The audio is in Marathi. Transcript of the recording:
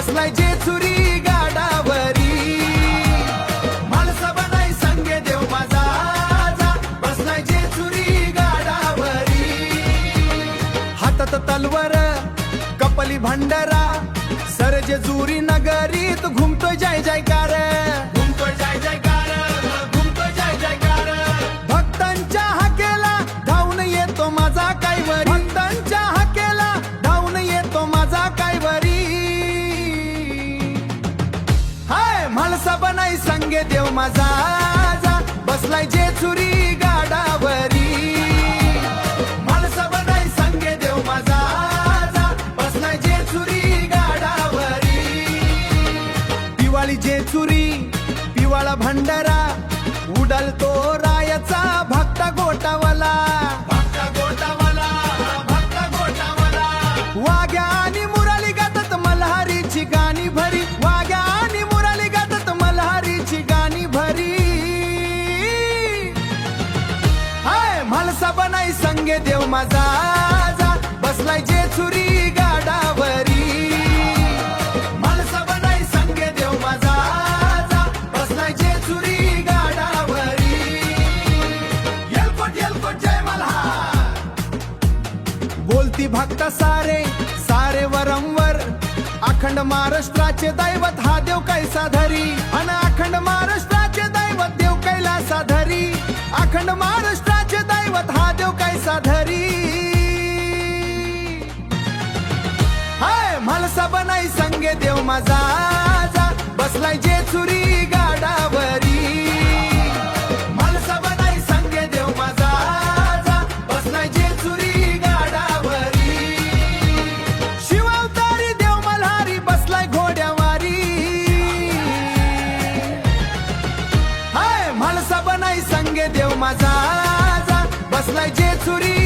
बसलाय जेचुरी गाडावरी माणसा बनाई संगे देव माझा जा बसलाय जेचुरी गाडावरी हातात तलवार कपली भंडारा सर जेजुरी नगरीत घुमतोय जय जयकार घुमतोय जय जयकार घुमतोय जय जयकार भक्तांच्या हाकेला धावून येतो माझा कायवरी भक्तांच्या हाकेला धावून येतो माझा कायवरी हाय माणसा बनाई संगे देव माझा जा बसलाय जेचुरी गाडावरी माणसा बनाई संगे देव माझा जा बसलाय जेचुरी गाडावरी दिवाळी जेचुरी पिवाळा भंडारा उडलतो रायाचा भक्ता गोटावाला भक्ता गोटावाला भक्ता गोटावाला वाग्या आणि मुराली गातात मल्हारीची गाणी भरी वाग्या आणि मुराली गातात मल्हारीची गाणी भरी हाय माणसा बनाई संगे देव माझा जा बसलाय जेचुरी गाडावरी माणसा बनाई संगे देव माझा जा बसलाय जेचुरी गाडावरी येलकोट जय मल्हार बोलती भक्त सारे सारे वरंवर अखंड महाराष्ट्राचे दैवत हा देव कैसाधरी अन अखंड महाराष्ट्राचे दैवत देव कैलासाधरी अखंड महाराष्ट्राचे दैवत हा देव कैसाधरी हाय माणसा बनाई संगे देव माझा जा बसलाय जेचुरी गाडावरी माणसा बनाई संगे देव माझा जा बसलाय जेचुरी गाडावरी शिवावतारी देव मल्हारी बसलाय घोड्यावारी हाय माणसा बनाई संगे देव माझा जा बसलाय जेचुरी